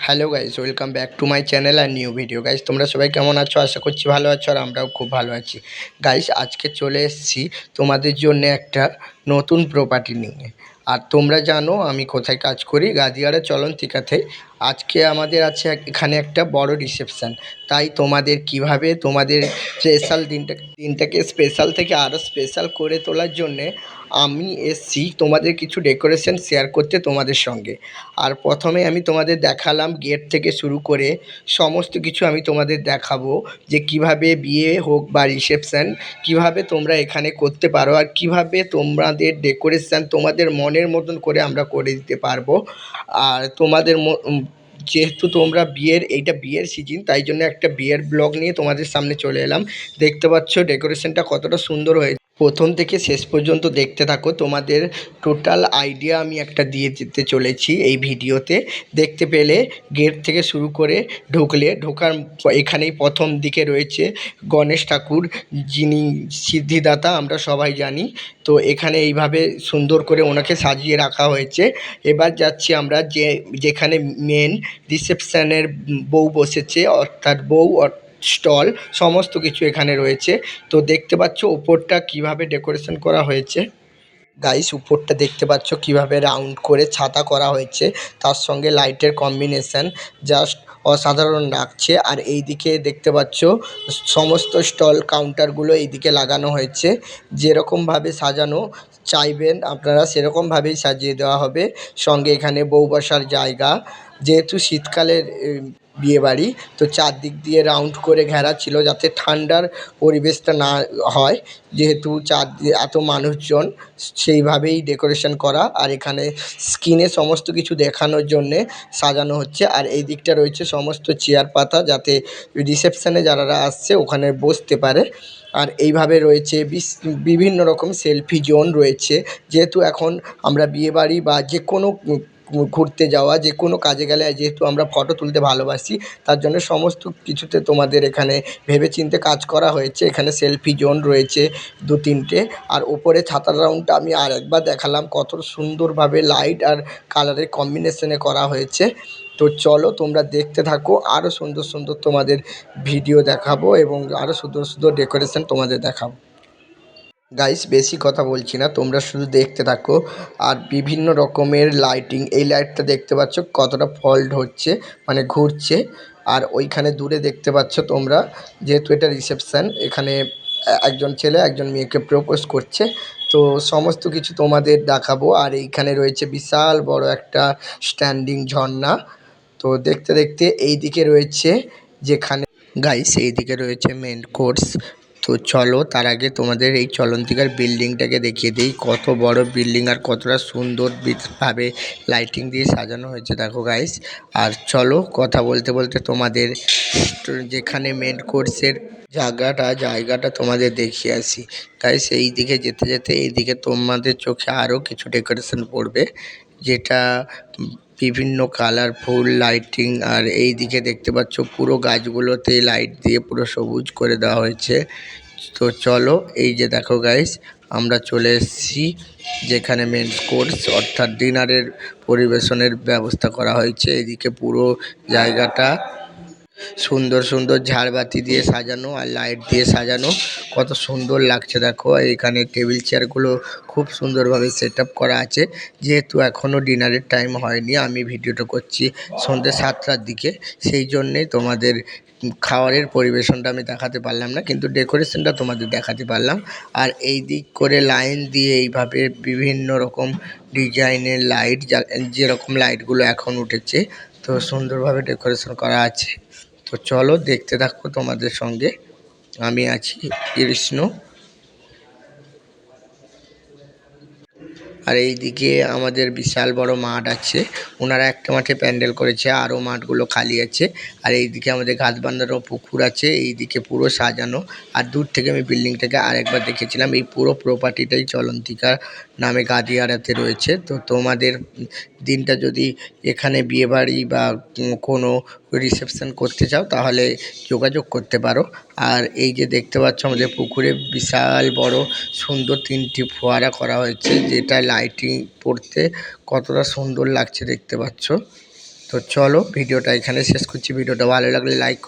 Hello guys, welcome back to my channel আর new video. Guys, তোমরা সবাই কেমন আছো? আশা করছি ভালো আছো, আর আমরাও খুব ভালো আছি। গাইস, আজকে চলে এসেছি তোমাদের জন্য একটা নতুন প্রপার্টি নিয়ে। আর তোমরা জানো আমি কোথায় কাজ করি, গাদিয়াড়া চলন্তিকাতে। আজকে আমাদের আছে এখানে একটা বড় রিসেপশান। তাই তোমাদের কিভাবে তোমাদের স্পেশাল দিনটাকে স্পেশাল থেকে আরও স্পেশাল করে তোলার জন্যে আমি এসছি তোমাদের কিছু ডেকোরেশন শেয়ার করতে তোমাদের সঙ্গে। আর প্রথমে আমি তোমাদের দেখালাম গেট থেকে শুরু করে সমস্ত কিছু আমি তোমাদের দেখাবো, যে কিভাবে বিয়ে হোক বা রিসেপশান কিভাবে তোমরা এখানে করতে পারো, আর কিভাবে তোমাদের ডেকোরেশান তোমাদের মনের মতন করে আমরা করে দিতে পারবো। আর তোমাদের যেহেতু তোমরা এইটা বিয়ের সিজন, তাই জন্য একটা বিয়ের ব্লগ নিয়ে তোমাদের সামনে চলে এলাম। দেখতে পাচ্ছ ডেকোরেশনটা কতটা সুন্দর হয়েছে। প্রথম থেকে শেষ পর্যন্ত দেখতে থাকো, তোমাদের টোটাল আইডিয়া আমি একটা দিয়ে যেতে চলেছি এই ভিডিওতে। দেখতে পেলে গেট থেকে শুরু করে ঢোকার এখানেই প্রথম দিকে রয়েছে গণেশ ঠাকুর, যিনি সিদ্ধিদাতা আমরা সবাই জানি। তো এখানে এইভাবে সুন্দর করে ওনাকে সাজিয়ে রাখা হয়েছে। এবার যাচ্ছি আমরা যেখানে মেন রিসেপশানের বউ বসেছে, অর্থাৎ বউ স্টল সমস্ত কিছু এখানে রয়েছে। তো দেখতে পাচ্ছ উপরটা কিভাবে ডেকোরেশন করা হয়েছে। গাইস, উপরটা দেখতে পাচ্ছ কিভাবে রাউন্ড করে ছাতা করা হয়েছে, তার সঙ্গে লাইটের কম্বিনেশন জাস্ট অসাধারণ লাগছে। আর এই দিকে দেখতে পাচ্ছ সমস্ত স্টল কাউন্টারগুলো এইদিকে লাগানো হয়েছে। যেরকমভাবে সাজানো চাইবেন আপনারা সেরকমভাবেই সাজিয়ে দেওয়া হবে। সঙ্গে এখানে বউ বসার জায়গা, যেহেতু শীতকালের বিয়েবাড়ি, তো চারদিক দিয়ে রাউন্ড করে ঘেরা ছিল যাতে ঠান্ডার পরিবেশটা না হয়, যেহেতু চারদিকে এত মানুষজন, সেইভাবেই ডেকোরেশন করা। আর এখানে স্ক্রিনে সমস্ত কিছু দেখানোর জন্যে সাজানো হচ্ছে। আর এই দিকটা রয়েছে সমস্ত চেয়ার পাতা, যাতে রিসেপশানে যারা আসছে ওখানে বসতে পারে। আর এইভাবে রয়েছে বিভিন্ন রকম সেলফি জোন রয়েছে, যেহেতু এখন আমরা বিয়েবাড়ি বা যে কোনো ঘুরতে যাওয়া যে কোনো কাজে গেলে যেহেতু আমরা ফটো তুলতে ভালোবাসি, তার জন্য সমস্ত কিছুতে তোমাদের এখানে ভেবেচিন্তে কাজ করা হয়েছে। এখানে সেলফি জোন রয়েছে দু তিনটে। আর ওপরে ছাতার রাউন্ডটা আমি আর একবার দেখালাম, কত সুন্দরভাবে লাইট আর কালারের কম্বিনেশনে করা হয়েছে। তো চলো তোমরা দেখতে থাকো, আরও সুন্দর সুন্দর তোমাদের ভিডিও দেখাবো এবং আরও সুন্দর সুন্দর ডেকোরেশন তোমাদের দেখাবো। গাইস, বেশি কথা বলছি না, তোমরা শুধু দেখতে থাকো। আর বিভিন্ন রকমের লাইটিং, এই লাইটটা দেখতে পাচ্ছ কতটা ফল্ট হচ্ছে, মানে ঘুরছে। আর ওইখানে দূরে দেখতে পাচ্ছ তোমরা, যেহেতু এটা রিসেপশান, এখানে একজন ছেলে একজন মেয়েকে প্রপোজ করছে। তো সমস্ত কিছু তোমাদের দেখাবো। আর এইখানে রয়েছে বিশাল বড় একটা স্ট্যান্ডিং ঝর্ণা। তো দেখতে দেখতে এই দিকে রয়েছে যেখানে গাইস, এইদিকে রয়েছে মেন কোর্স। তো চলো তার আগে তোমাদের এই চলন্তিকার বিল্ডিংটাকে দেখিয়ে দিই, কত বড় বিল্ডিং আর কতটা সুন্দরভাবে লাইটিং দিয়ে সাজানো হয়েছে দেখো গাইস। আর চলো কথা বলতে বলতে তোমাদের যেখানে মেন কোর্সের জায়গাটা তোমাদের দেখিয়ে আসি। গাইস, এই দিকে যেতে যেতে এইদিকে তোমাদের চোখে আরও কিছু ডেকোরেশন পড়বে, যেটা বিভিন্ন কালারফুল লাইটিং। আর এই দিকে দেখতে পাচ্ছ পুরো গাছগুলোতে লাইট দিয়ে পুরো সবুজ করে দেওয়া হয়েছে। তো চলো, এই যে দেখো গাইস, আমরা চলে এসেছি যেখানে মেন কোর্স অর্থাৎ ডিনারের পরিবেশনের ব্যবস্থা করা হয়েছে। এদিকে পুরো জায়গাটা সুন্দর সুন্দর ঝাড়বাতি দিয়ে সাজানো আর লাইট দিয়ে সাজানো, কত সুন্দর লাগছে দেখো। এখানে টেবিল চেয়ারগুলো খুব সুন্দরভাবে সেট আপ করা আছে। যেহেতু এখনও ডিনারের টাইম হয়নি, আমি ভিডিওটা করছি সন্ধ্যে 7টার দিকে, সেই জন্যেই তোমাদের খাবারের পরিবেশনটা আমি দেখাতে পারলাম না, কিন্তু ডেকোরেশনটা তোমাদের দেখাতে পারলাম। আর এই দিক করে লাইন দিয়ে এইভাবে বিভিন্ন রকম ডিজাইনের লাইট, যেরকম লাইটগুলো এখন উঠেছে, তো সুন্দরভাবে ডেকোরেশন করা আছে। তো চলো দেখতে থাকো, তোমাদের সঙ্গে আমি আছি কৃষ্ণ। আর এইদিকে আমাদের বিশাল বড় মাঠ আছে, ওনারা একটা মাঠে প্যান্ডেল করেছে, আরও মাঠগুলো খালি আছে। আর এইদিকে আমাদের ঘাস বাঁধানো পুকুর আছে, এইদিকে পুরো সাজানো। আর দূর থেকে আমি বিল্ডিংটাকে আরেকবার দেখেছিলাম। এই পুরো প্রপার্টিটাই চলন্তিকা নামে গাদিয়াড়াতে রয়েছে। তো তোমাদের দিনটা যদি এখানে বিয়েবাড়ি বা কোনো রিসেপশন করতে চাও তাহলে যোগাযোগ করতে পারো। আর এই যে দেখতে পাচ্ছ আমাদের পুকুরে বিশাল বড় সুন্দর 3টি ফোয়ারা করা হয়েছে, যেটা লাইটিং পড়তে কতটা সুন্দর লাগছে দেখতে পাচ্ছ। তো চলো ভিডিওটা এখানে শেষ করছি। ভিডিওটা ভালো লাগলে লাইক